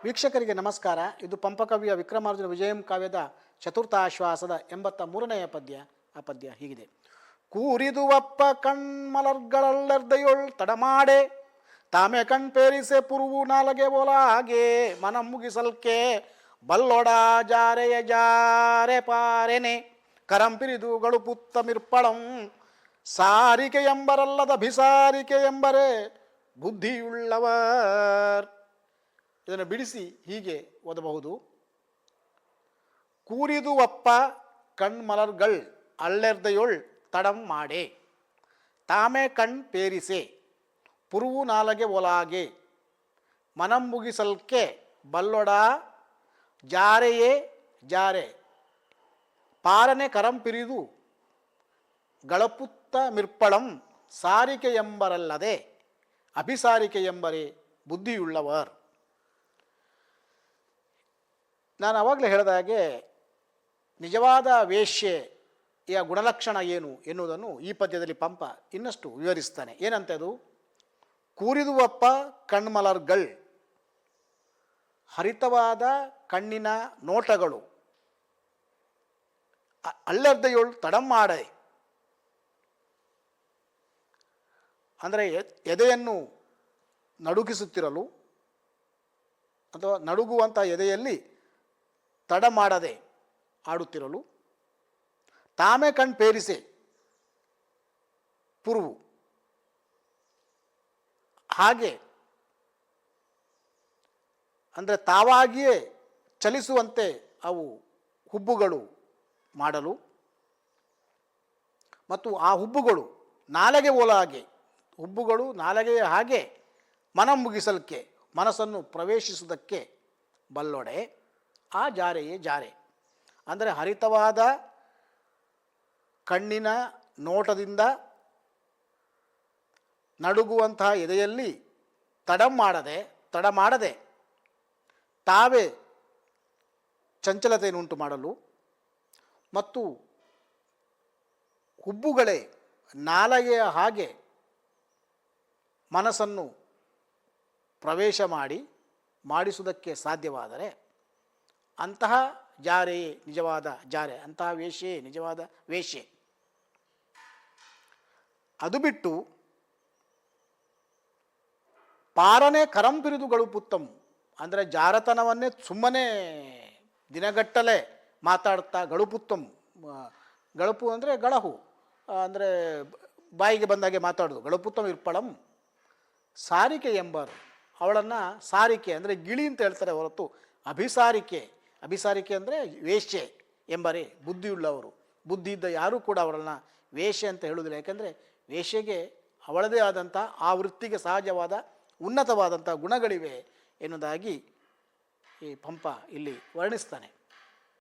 ವೀಕ್ಷಕರಿಗೆ ನಮಸ್ಕಾರ. ಇದು ಪಂಪಕವಿಯ ವಿಕ್ರಮಾರ್ಜುನ ವಿಜಯಂ ಕಾವ್ಯದ ಚತುರ್ಥಾಶ್ವಾಸದ 83ನೆಯ ಪದ್ಯ. ಆ ಪದ್ಯ ಹೀಗಿದೆ. ಕೂರಿದುವಪ್ಪ ಕಣ್ಮಲರ್ಗಳಲ್ಲರ್ದೆಯೊಳ್ ತಡಮಾಡೆ ತಾಮೆ ಕಣ್ಪೇರಿಸೆ ಪುರುವು ನಾಲಗೆ ಒಲಾಗೆ ಮನ ಮುಗಿಸಲ್ಕೆ ಬಲ್ಲೊಡ ಜಾರೆಯ ಜಾರೆ ಪಾರೆನೆ ಕರಂಪಿರಿದುಗಳು ಪುತ್ತಮಿರ್ಪಳಂ ಸಾರಿಕೆ ಎಂಬರಲ್ಲದ ಭಿಸಾರಿಕೆ ಎಂಬರೆ ಬುದ್ಧಿಯುಳ್ಳವರ್. ಇದನ್ನು ಬಿಡಿಸಿ ಹೀಗೆ ಓದಬಹುದು. ಕೂರಿದುವಪ್ಪ ಕಣ್ಮಲರ್ಗಳ್ ಅಲ್ಲೆರ್ದೆಯೊಳ್ ತಡಂ ಮಾಡೆ ತಾಮೆ ಕಣ್ ಪೇರಿಸೆ ಪುರುವು ನಾಲಗೆ ಒಲಾಗೆ ಮನಂ ಮುಗಿಸಲ್ಕೆ ಬಲ್ಲೊಡ ಜಾರೆಯೇ ಜಾರೆ ಪಾರನೆ ಕರಂಪಿರಿದು ಗಳಪುತ್ತ ಮಿರ್ಪಳಂ ಸಾರಿಕೆ ಎಂಬರಲ್ಲದೆ ಅಭಿಸಾರಿಕೆ ಎಂಬರೆ ಬುದ್ಧಿಯುಳ್ಳವರ್. ನಾನು ಆವಾಗಲೇ ಹೇಳಿದ ಹಾಗೆ ನಿಜವಾದ ವೇಶ್ಯೆಯ ಗುಣಲಕ್ಷಣ ಏನು ಎನ್ನುವುದನ್ನು ಈ ಪದ್ಯದಲ್ಲಿ ಪಂಪ ಇನ್ನಷ್ಟು ವಿವರಿಸ್ತಾನೆ. ಏನಂತದು? ಕೂರಿದುವಪ್ಪ ಕಣ್ಮಲರ್ಗಳ್, ಹರಿತವಾದ ಕಣ್ಣಿನ ನೋಟಗಳು, ಅಲ್ಲೆರ್ದೆಯೊಳ್ ತಡಂ ಮಾಡೆ ಅಂದರೆ ಎದೆಯನ್ನು ನಡುಗಿಸುತ್ತಿರಲು ಅಥವಾ ನಡುಗುವಂಥ ಎದೆಯಲ್ಲಿ ತಡ ಮಾಡದೆ ಆಡುತ್ತಿರಲು ತಾಮೇ ಕಣ್ ಪೇರಿಸೆ ಪುರುವು ಹಾಗೆ ಅಂದರೆ ತಾವಾಗಿಯೇ ಚಲಿಸುವಂತೆ ಅವು ಹುಬ್ಬುಗಳು ಮಾಡಲು ಮತ್ತು ಆ ಹುಬ್ಬುಗಳು ನಾಲೆಗೆ ಓಲಾಗೆ ಹುಬ್ಬುಗಳು ನಾಲೆಗೆಯ ಹಾಗೆ ಮನ ಮುಗಿಸಲಿಕ್ಕೆ ಮನಸ್ಸನ್ನು ಪ್ರವೇಶಿಸುವುದಕ್ಕೆ ಬಲ್ಲೊಡೆ ಆ ಜಾರೆಯೇ ಜಾರೆ ಅಂದರೆ ಹರಿತವಾದ ಕಣ್ಣಿನ ನೋಟದಿಂದ ನಡುಗುವಂತಹ ಎದೆಯಲ್ಲಿ ತಡ ಮಾಡದೆ ತಾವೇ ಚಂಚಲತೆಯನ್ನುಂಟು ಮಾಡಲು ಮತ್ತು ಹುಬ್ಬುಗಳೇ ನಾಲಗೆಯ ಹಾಗೆ ಮನಸ್ಸನ್ನು ಪ್ರವೇಶ ಮಾಡಿಸುವುದಕ್ಕೆ ಸಾಧ್ಯವಾದರೆ ಅಂತಹ ಜಾರೆಯೇ ನಿಜವಾದ ಜಾರೆ, ಅಂತಹ ವೇಶ್ಯೆಯೇ ನಿಜವಾದ ವೇಶ್ಯೆ. ಅದು ಬಿಟ್ಟು ಪಾರನೆ ಕರಂಪಿರಿದುಗಳು ಪುತ್ತಂ ಅಂದರೆ ಜಾರತನವನ್ನೇ ಸುಮ್ಮನೆ ದಿನಗಟ್ಟಲೆ ಮಾತಾಡ್ತಾ ಗಳುಪುತ್ತಂ, ಗಳಪು ಅಂದರೆ ಗಳಹು ಅಂದರೆ ಬಾಯಿಗೆ ಬಂದಾಗೆ ಮಾತಾಡೋದು, ಗಳಪುತ್ತಂ ಇರ್ಪಳಂ ಸಾರಿಕೆ ಎಂಬರು ಅವಳನ್ನು ಸಾರಿಕೆ ಅಂದರೆ ಗಿಳಿ ಅಂತ ಹೇಳ್ತಾರೆ ಹೊರತು ಅಭಿಸಾರಿಕೆ ಅಂದರೆ ವೇಶ್ಯೆ ಎಂಬರೇ ಬುದ್ಧಿಯುಳ್ಳವರು. ಬುದ್ಧಿ ಇದ್ದ ಯಾರೂ ಕೂಡ ಅವರನ್ನು ವೇಶ್ಯೆ ಅಂತ ಹೇಳುವುದಿಲ್ಲ. ಯಾಕೆಂದರೆ ವೇಶ್ಯೆಗೆ ಅವಳದೇ ಆದಂಥ ಆ ವೃತ್ತಿಗೆ ಸಹಜವಾದ ಉನ್ನತವಾದಂಥ ಗುಣಗಳಿವೆ ಎನ್ನುವುದಾಗಿ ಈ ಪಂಪ ಇಲ್ಲಿ ವರ್ಣಿಸ್ತಾನೆ.